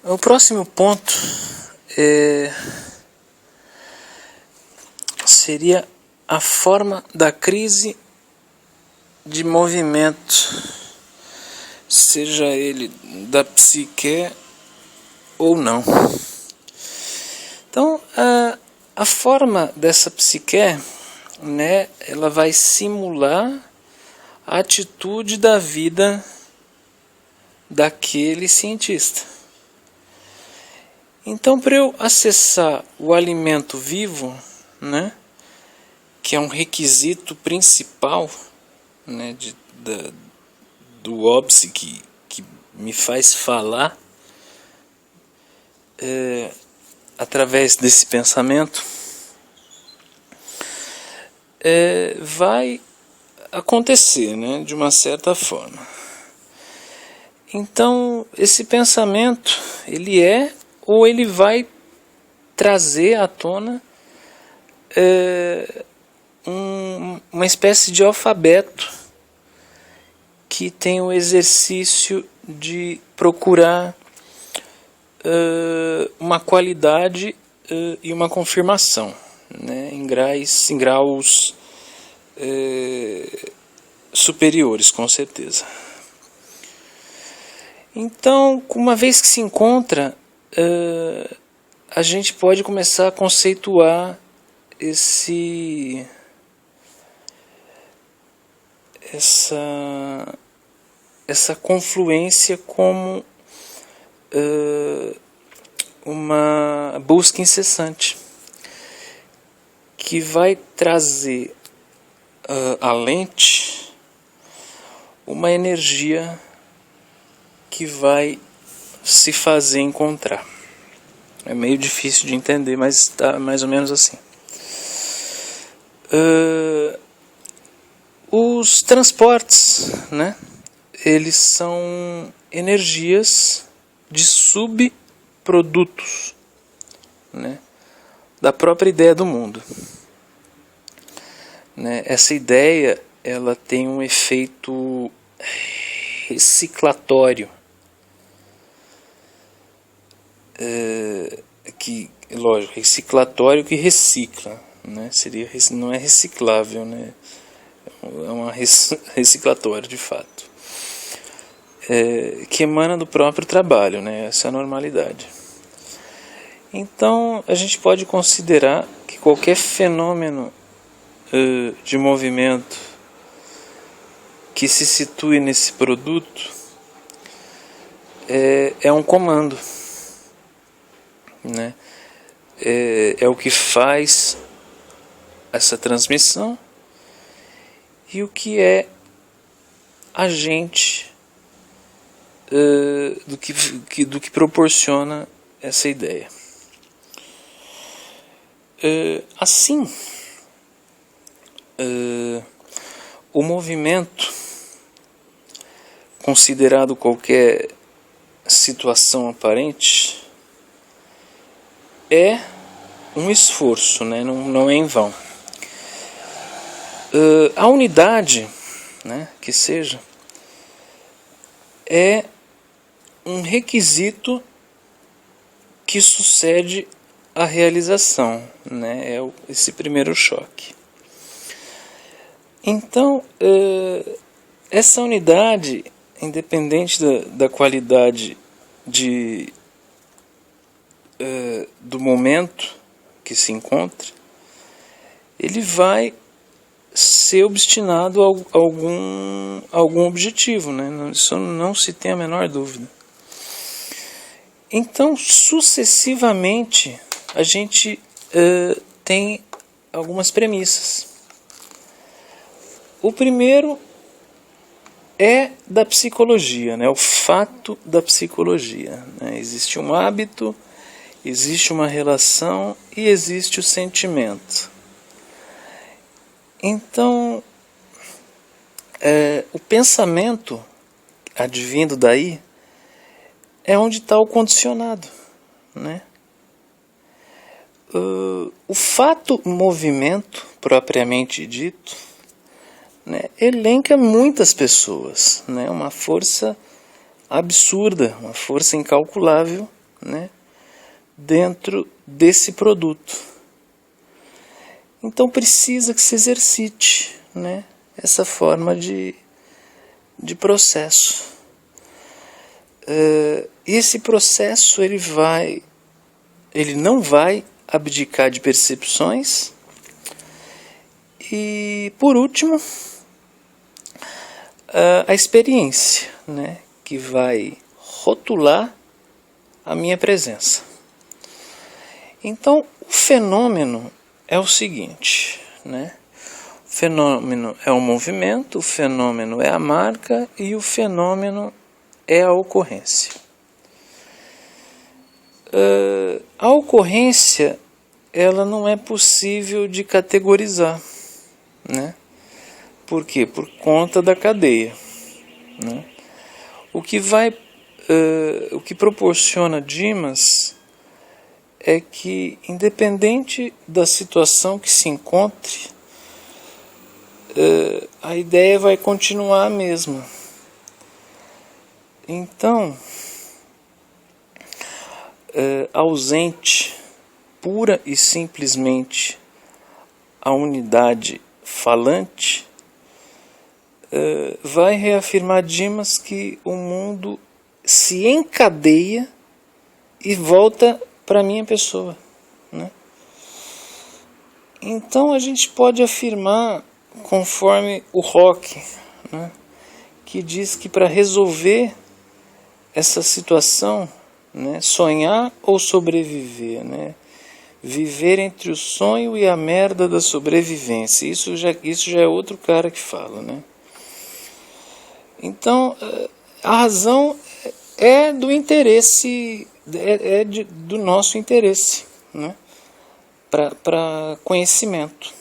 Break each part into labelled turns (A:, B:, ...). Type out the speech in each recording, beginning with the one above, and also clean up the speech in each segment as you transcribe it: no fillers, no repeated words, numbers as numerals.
A: O próximo ponto seria a forma da crise de movimento, seja ele da psique ou não. Então, a forma dessa psique, né, ela vai simular a atitude da vida daquele cientista. Então, para eu acessar o alimento vivo, né, que é um requisito principal, né, do óbice que me faz falar através desse pensamento, vai acontecer, né, de uma certa forma. Então, esse pensamento, ele ou ele vai trazer à tona uma espécie de alfabeto que tem o exercício de procurar uma qualidade e uma confirmação, né, em graus superiores, com certeza. Então, uma vez que se encontra, a gente pode começar a conceituar essa confluência como uma busca incessante que vai trazer à lente uma energia que vai se fazer encontrar. É meio difícil de entender, mas está mais ou menos assim. Os transportes, né, eles são energias de subprodutos, né, da própria ideia do mundo. Né, essa ideia, ela tem um efeito reciclatório, lógico, reciclatório que recicla, né? Não é reciclável, né? É uma reciclatório de fato, que emana do próprio trabalho, né? Essa é a normalidade. Então a gente pode considerar que qualquer fenômeno de movimento que se situe nesse produto é um comando, né? É o que faz essa transmissão e o que é agente do que proporciona essa ideia. Assim, o movimento, considerado qualquer situação aparente, é um esforço, né? Não é em vão. A unidade, né, que seja, é um requisito que sucede à realização, né? É esse primeiro choque. Então, essa unidade, independente da qualidade do momento que se encontra, ele vai ser obstinado a algum objetivo, né? Isso não se tem a menor dúvida. Então, sucessivamente, a gente tem algumas premissas. O primeiro é da psicologia, né? O fato da psicologia, né? Existe um hábito, existe uma relação e existe o sentimento. Então, o pensamento, advindo daí, é onde está o condicionado, né? O fato movimento, propriamente dito, né, elenca muitas pessoas, né? Uma força absurda, uma força incalculável, né, dentro desse produto. Então precisa que se exercite, né, essa forma de processo. Esse processo ele não vai abdicar de percepções. E por último, a experiência, né, que vai rotular a minha presença. Então o fenômeno é o seguinte, né? O fenômeno é o movimento, o fenômeno é a marca e o fenômeno é a ocorrência. A ocorrência, ela não é possível de categorizar, né? Por quê? Por conta da cadeia, né? O que proporciona Dimas é que, independente da situação que se encontre, a ideia vai continuar a mesma. Então, ausente pura e simplesmente a unidade falante, vai reafirmar Dimas que o mundo se encadeia e volta para a minha pessoa, né? Então a gente pode afirmar, conforme o Rock, né, que diz que para resolver essa situação, né, sonhar ou sobreviver, né, viver entre o sonho e a merda da sobrevivência, isso já é outro cara que fala, né? Então a razão é do interesse, do nosso interesse, né, para conhecimento.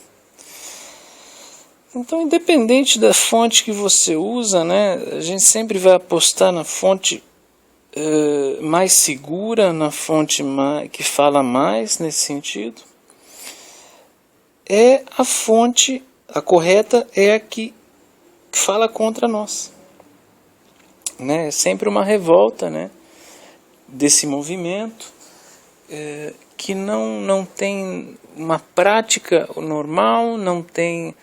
A: Então, independente da fonte que você usa, né, a gente sempre vai apostar na fonte mais segura, na fonte que fala mais nesse sentido. A fonte, a correta é a que fala contra nós, né? É sempre uma revolta, né, desse movimento que não tem uma prática normal, não tem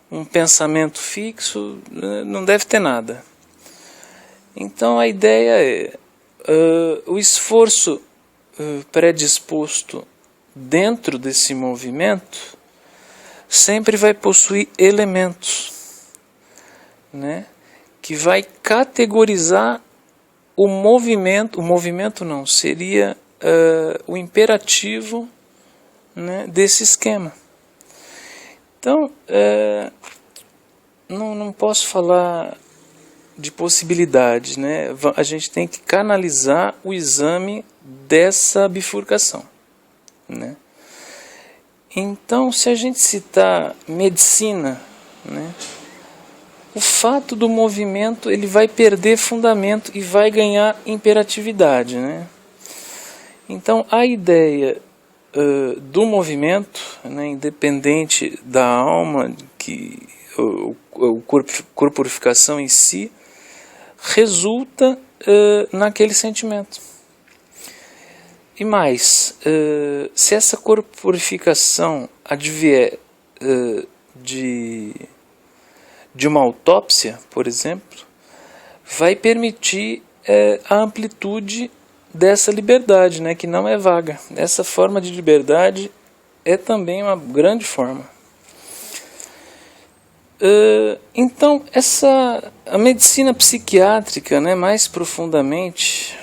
A: um pensamento fixo, não deve ter nada. Então a ideia o esforço predisposto dentro desse movimento sempre vai possuir elementos, né, que vai categorizar o movimento não, seria o imperativo, né, desse esquema. Então, não posso falar de possibilidade, né? A gente tem que canalizar o exame dessa bifurcação, né? Então, se a gente citar medicina, né, o fato do movimento ele vai perder fundamento e vai ganhar imperatividade, né? Então, a ideia do movimento, né, independente da alma, a corporificação em si, resulta naquele sentimento. E mais, se essa corporificação advier de uma autópsia, por exemplo, vai permitir a amplitude dessa liberdade, né, que não é vaga. Essa forma de liberdade é também uma grande forma. Então, a medicina psiquiátrica, né, mais profundamente,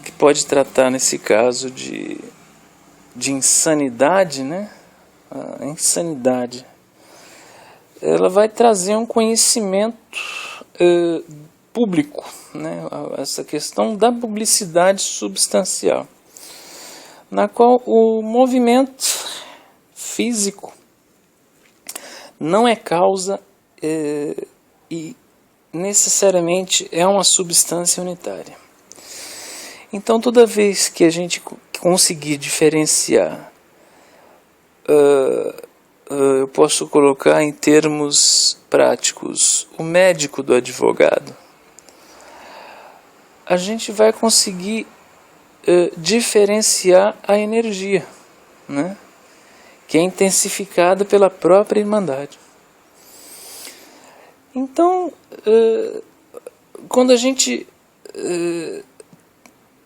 A: que pode tratar nesse caso de insanidade, né, a insanidade, ela vai trazer um conhecimento público, né, essa questão da publicidade substancial, na qual o movimento físico não é causa e necessariamente é uma substância unitária. Então, toda vez que a gente conseguir diferenciar, eu posso colocar em termos práticos o médico do advogado, a gente vai conseguir diferenciar a energia, né? Que é intensificada pela própria Irmandade. Então, quando a gente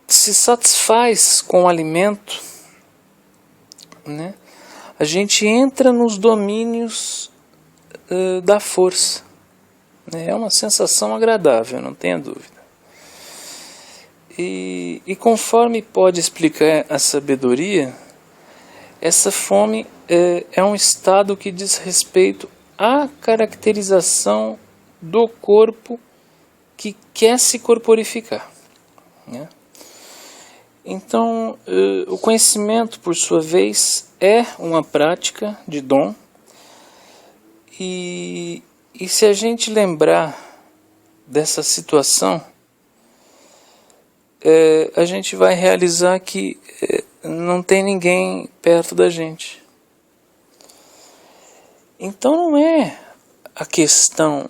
A: se satisfaz com o alimento, né, a gente entra nos domínios da força. Né? É uma sensação agradável, não tenha dúvida. E conforme pode explicar a sabedoria, essa fome é um estado que diz respeito à caracterização do corpo que quer se corporificar. Né? Então, o conhecimento, por sua vez, é uma prática de dom. E se a gente lembrar dessa situação, a gente vai realizar que não tem ninguém perto da gente. Então não é a questão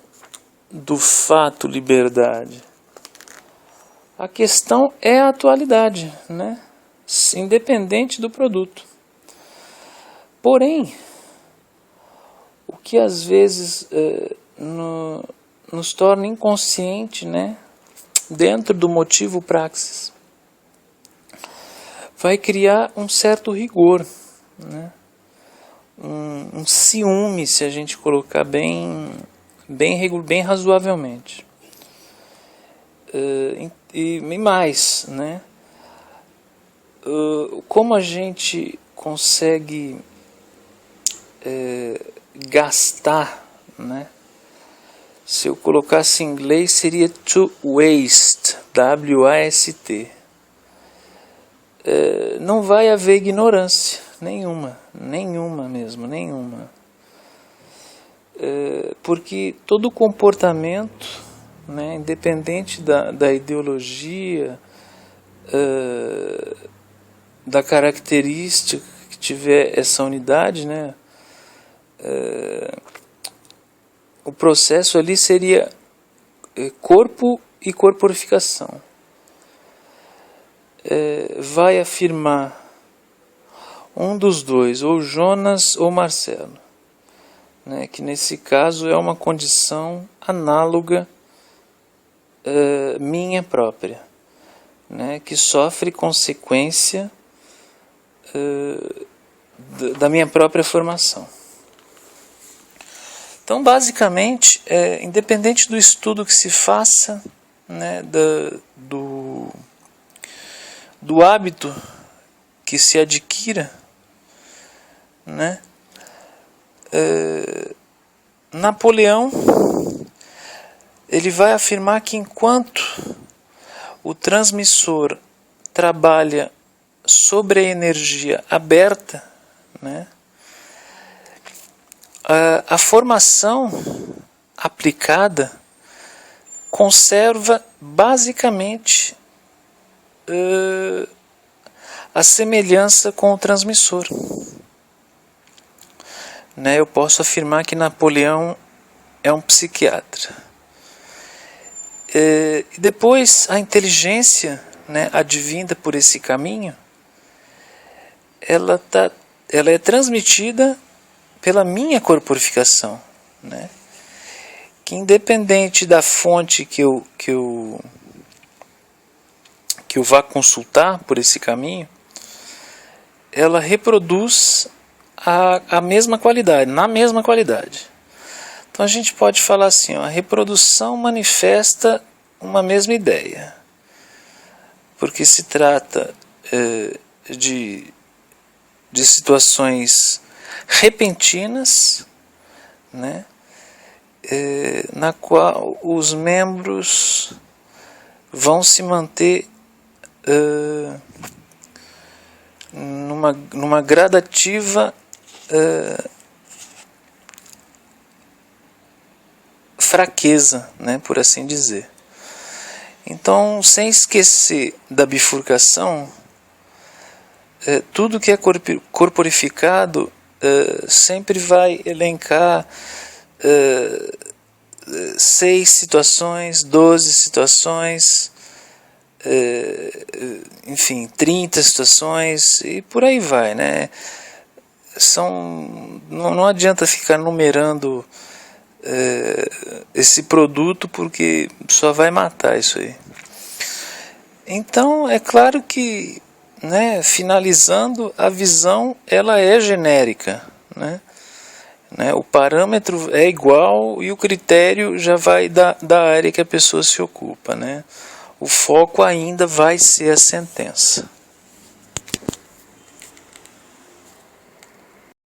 A: do fato liberdade. A questão é a atualidade, né? Independente do produto. Porém, o que às vezes nos torna inconsciente, né? Dentro do motivo praxis, vai criar um certo rigor, né? Um ciúme, se a gente colocar bem razoavelmente. E mais, né? Como a gente consegue gastar, né? Se eu colocasse em inglês seria to waste, W-A-S-T. Não vai haver ignorância nenhuma mesmo, nenhuma. Porque todo comportamento, né, independente da ideologia, da característica que tiver essa unidade, né, o processo ali seria corpo e corporificação. Vai afirmar um dos dois, ou Jonas ou Marcelo, né, que nesse caso é uma condição análoga minha própria, né, que sofre consequência da minha própria formação. Então, basicamente, independente do estudo que se faça, né, do hábito que se adquira, né, Napoleão ele vai afirmar que enquanto o transmissor trabalha sobre a energia aberta, né, a formação aplicada conserva basicamente a semelhança com o transmissor. Né, eu posso afirmar que Napoleão é um psiquiatra. E depois a inteligência, né, advinda por esse caminho, ela é transmitida pela minha corporificação, né, que independente da fonte que eu vá consultar por esse caminho, ela reproduz a mesma qualidade, na mesma qualidade. Então a gente pode falar assim, a reprodução manifesta uma mesma ideia, porque se trata de situações repentinas, né, na qual os membros vão se manter numa gradativa fraqueza, né, por assim dizer. Então, sem esquecer da bifurcação, tudo que é corporificado sempre vai elencar 6 situações, 12 situações, enfim, 30 situações e por aí vai, né? Não adianta ficar numerando esse produto, porque só vai matar isso aí. Então é claro que, né, finalizando, a visão ela é genérica, né? O parâmetro é igual e o critério já vai da área que a pessoa se ocupa, né? O foco ainda vai ser a sentença.